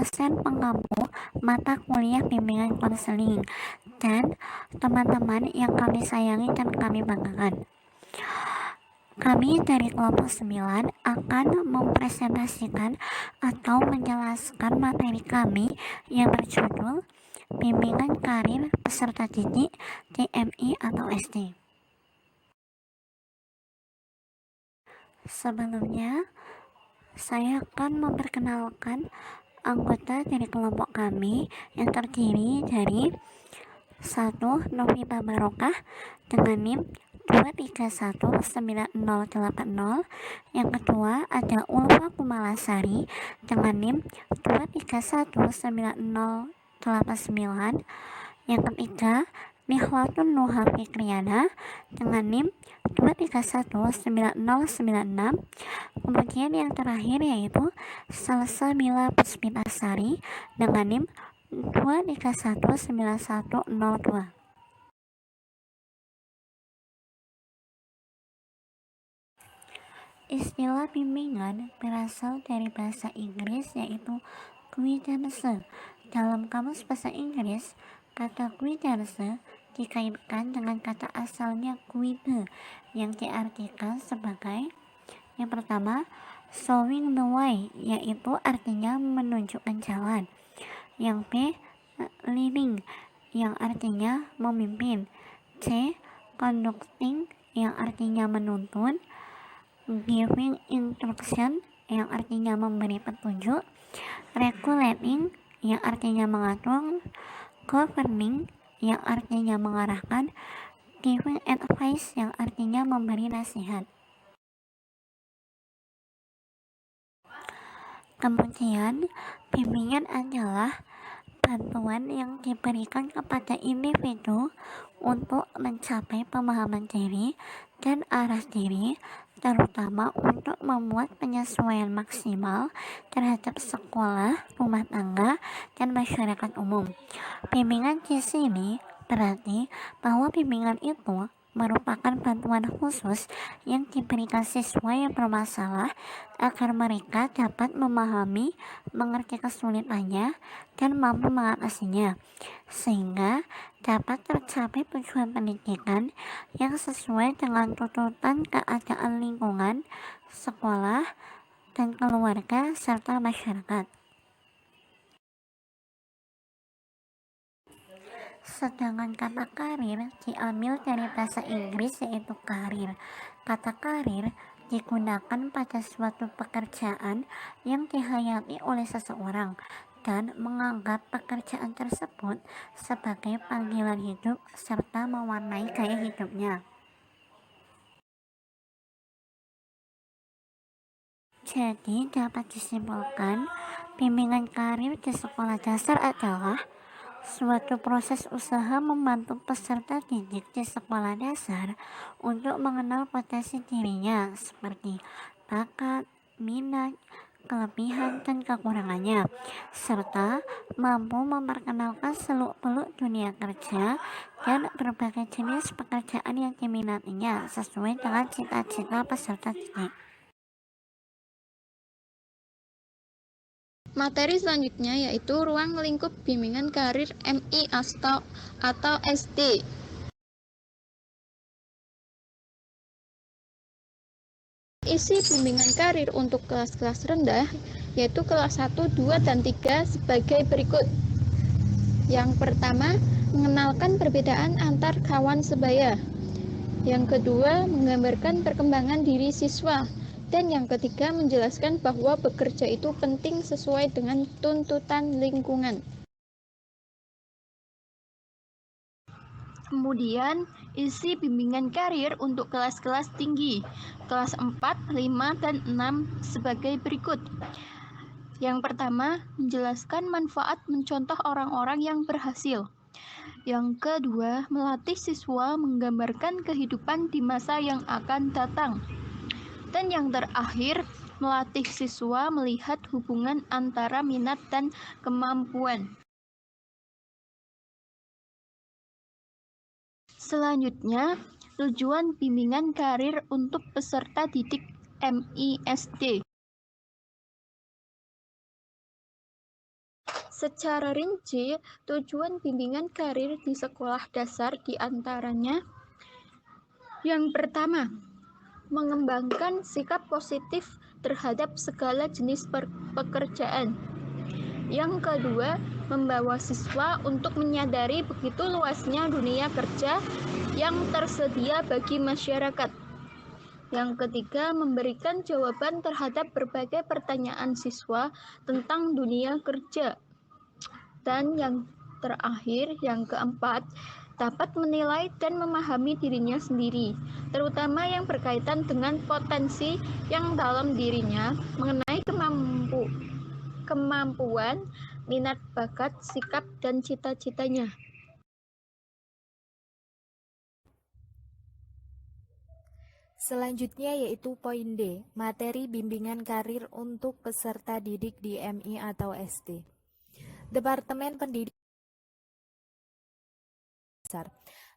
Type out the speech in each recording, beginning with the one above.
dosen pengampu mata kuliah bimbingan konseling, dan teman-teman yang kami sayangi dan kami banggakan. Kami dari kelompok 9 akan mempresentasikan atau menjelaskan materi kami yang berjudul Bimbingan Karir Peserta Didik TMI atau SD. Sebelumnya, saya akan memperkenalkan anggota dari kelompok kami yang terdiri dari 1. Novita Barokah dengan NIM 2319080. Yang kedua ada Ulfa Kumalasari dengan NIM 2319089. Yang ketiga Nihwatun Nuha Fikriana dengan NIM 2319096. Kemudian yang terakhir yaitu Salsabila Puspitasari dengan NIM 2319102. Istilah bimbingan berasal dari bahasa Inggris yaitu guidance. Dalam kamus bahasa Inggris, kata guidance dikaitkan dengan kata asalnya guide yang diartikan sebagai yang pertama, showing the way, yaitu artinya menunjukkan jalan. Yang B, leading, yang artinya memimpin. C, conducting, yang artinya menuntun. Giving instruction, yang artinya memberi petunjuk. Regulating, yang artinya mengatur. Governing, yang artinya mengarahkan. Giving advice, yang artinya memberi nasihat. Kemudian, bimbingan adalah bantuan yang diberikan kepada individu untuk mencapai pemahaman diri dan arah diri, terutama untuk membuat penyesuaian maksimal terhadap sekolah, rumah tangga, dan masyarakat umum. Bimbingan di sini berarti bahwa bimbingan itu merupakan bantuan khusus yang diberikan siswa yang bermasalah agar mereka dapat memahami, mengerti kesulitannya, dan mampu mengatasinya, sehingga dapat tercapai tujuan pendidikan yang sesuai dengan tuntutan keadaan lingkungan, sekolah, dan keluarga, serta masyarakat. Sedangkan kata karir diambil dari bahasa Inggris yaitu karir. Kata karir digunakan pada suatu pekerjaan yang dihayati oleh seseorang dan menganggap pekerjaan tersebut sebagai panggilan hidup serta mewarnai gaya hidupnya. Jadi dapat disimpulkan, bimbingan karir di sekolah dasar adalah suatu proses usaha membantu peserta didik di sekolah dasar untuk mengenal potensi dirinya seperti bakat, minat, kelebihan, dan kekurangannya, serta mampu memperkenalkan seluk-beluk dunia kerja dan berbagai jenis pekerjaan yang diminatinya sesuai dengan cita-cita peserta didik. Materi selanjutnya yaitu ruang lingkup bimbingan karir MI atau SD. Isi bimbingan karir untuk kelas-kelas rendah yaitu kelas 1, 2, dan 3 sebagai berikut. Yang pertama, mengenalkan perbedaan antar kawan sebaya. Yang kedua, menggambarkan perkembangan diri siswa. Dan yang ketiga, menjelaskan bahwa bekerja itu penting sesuai dengan tuntutan lingkungan. Kemudian, isi bimbingan karir untuk kelas-kelas tinggi, kelas 4, 5, dan 6 sebagai berikut. Yang pertama, menjelaskan manfaat mencontoh orang-orang yang berhasil. Yang kedua, melatih siswa menggambarkan kehidupan di masa yang akan datang. Dan yang terakhir, melatih siswa melihat hubungan antara minat dan kemampuan. Selanjutnya, tujuan bimbingan karir untuk peserta didik MISD. Secara rinci, tujuan bimbingan karir di sekolah dasar diantaranya: yang pertama, mengembangkan sikap positif terhadap segala jenis pekerjaan. Yang kedua, membawa siswa untuk menyadari begitu luasnya dunia kerja yang tersedia bagi masyarakat. Yang ketiga, memberikan jawaban terhadap berbagai pertanyaan siswa tentang dunia kerja. Dan yang terakhir, yang keempat, dapat menilai dan memahami dirinya sendiri, terutama yang berkaitan dengan potensi yang dalam dirinya mengenai kemampuan, minat bakat, sikap, dan cita-citanya. Selanjutnya yaitu poin D, materi bimbingan karir untuk peserta didik di MI atau SD. Departemen Pendidikan Dasar.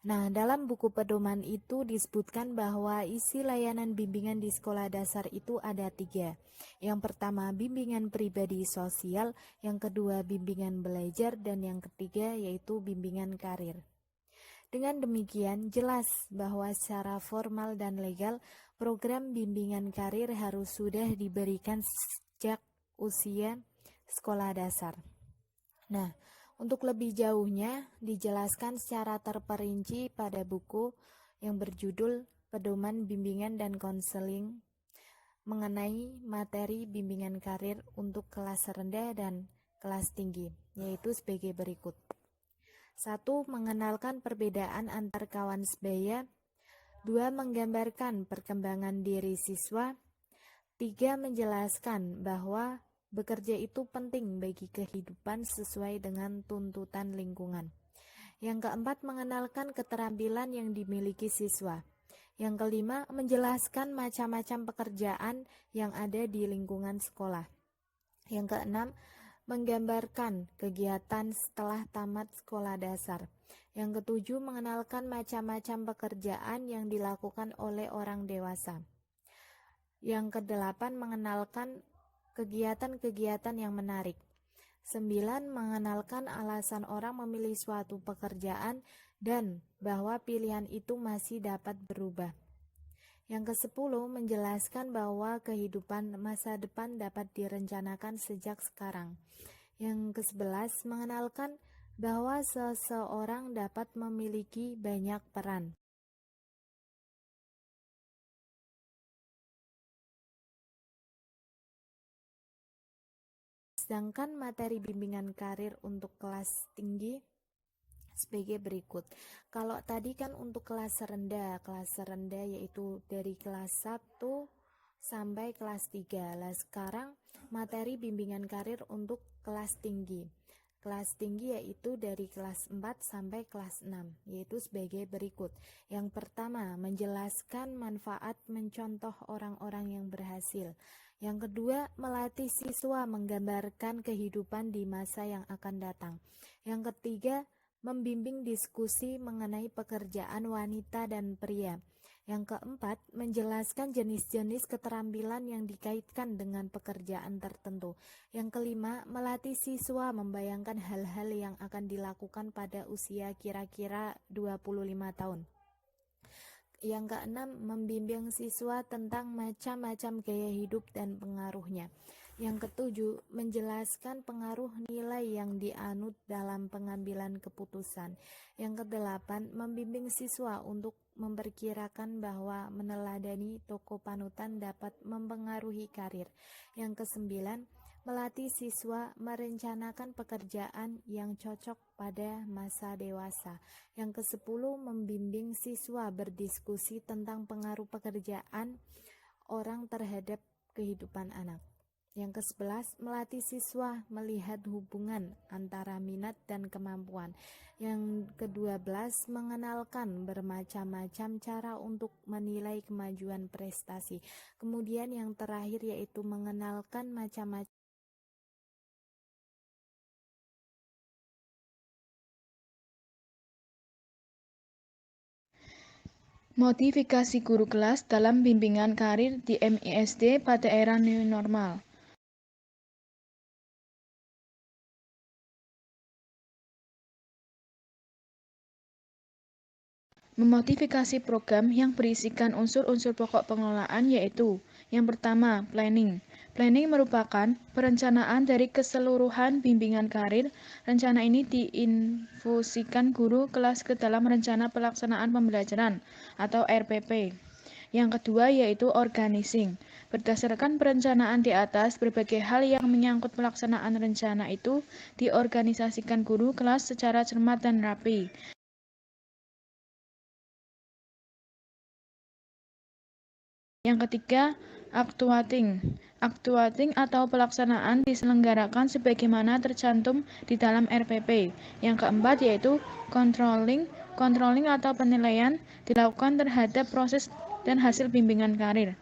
Nah, dalam buku pedoman itu disebutkan bahwa isi layanan bimbingan di sekolah dasar itu ada 3. Yang pertama, bimbingan pribadi sosial, yang kedua, bimbingan belajar, dan yang ketiga yaitu bimbingan karir. Dengan demikian, jelas bahwa secara formal dan legal, program bimbingan karir harus sudah diberikan sejak usia sekolah dasar. Nah, untuk lebih jauhnya, dijelaskan secara terperinci pada buku yang berjudul Pedoman Bimbingan dan Konseling mengenai materi bimbingan karir untuk kelas rendah dan kelas tinggi, yaitu sebagai berikut. 1. Mengenalkan perbedaan antar kawan sebaya. 2. Menggambarkan perkembangan diri siswa. 3. Menjelaskan bahwa bekerja itu penting bagi kehidupan sesuai dengan tuntutan lingkungan. Yang keempat, mengenalkan keterampilan yang dimiliki siswa. Yang kelima, menjelaskan macam-macam pekerjaan yang ada di lingkungan sekolah. Yang keenam, menggambarkan kegiatan setelah tamat sekolah dasar. Yang ketujuh, mengenalkan macam-macam pekerjaan yang dilakukan oleh orang dewasa. Yang kedelapan, mengenalkan kegiatan-kegiatan yang menarik. 9. Mengenalkan alasan orang memilih suatu pekerjaan dan bahwa pilihan itu masih dapat berubah. Yang ke-10, menjelaskan bahwa kehidupan masa depan dapat direncanakan sejak sekarang. Yang ke-11, mengenalkan bahwa seseorang dapat memiliki banyak peran. Sedangkan materi bimbingan karir untuk kelas tinggi sebagai berikut. Kalau tadi kan untuk kelas rendah yaitu dari kelas 1 sampai kelas 3. Lah sekarang materi bimbingan karir untuk kelas tinggi. Kelas tinggi yaitu dari kelas 4 sampai kelas 6, yaitu sebagai berikut. Yang pertama, menjelaskan manfaat mencontoh orang-orang yang berhasil. Yang kedua, melatih siswa menggambarkan kehidupan di masa yang akan datang. Yang ketiga, membimbing diskusi mengenai pekerjaan wanita dan pria. Yang keempat, menjelaskan jenis-jenis keterampilan yang dikaitkan dengan pekerjaan tertentu. Yang kelima, melatih siswa membayangkan hal-hal yang akan dilakukan pada usia kira-kira 25 tahun. Yang keenam, membimbing siswa tentang macam-macam gaya hidup dan pengaruhnya. Yang ketujuh, menjelaskan pengaruh nilai yang dianut dalam pengambilan keputusan. Yang kedelapan, membimbing siswa untuk memperkirakan bahwa meneladani tokoh panutan dapat mempengaruhi karir. Yang kesembilan, melatih siswa merencanakan pekerjaan yang cocok pada masa dewasa. Yang ke-10, membimbing siswa berdiskusi tentang pengaruh pekerjaan orang terhadap kehidupan anak. Yang ke-11, melatih siswa melihat hubungan antara minat dan kemampuan. Yang ke-12, mengenalkan bermacam-macam cara untuk menilai kemajuan prestasi. Kemudian yang terakhir yaitu mengenalkan macam-macam Modifikasi guru kelas dalam bimbingan karir di MISD pada era new normal. Memodifikasi program yang berisikan unsur-unsur pokok pengelolaan yaitu yang pertama, planning. Planning merupakan perencanaan dari keseluruhan bimbingan karir. Rencana ini diinfusikan guru kelas ke dalam rencana pelaksanaan pembelajaran atau RPP. Yang kedua yaitu organizing. Berdasarkan perencanaan di atas, berbagai hal yang menyangkut pelaksanaan rencana itu diorganisasikan guru kelas secara cermat dan rapi. Yang ketiga, actuating. Actuating atau pelaksanaan diselenggarakan sebagaimana tercantum di dalam RPP. Yang keempat yaitu controlling. Controlling atau penilaian dilakukan terhadap proses dan hasil bimbingan karir.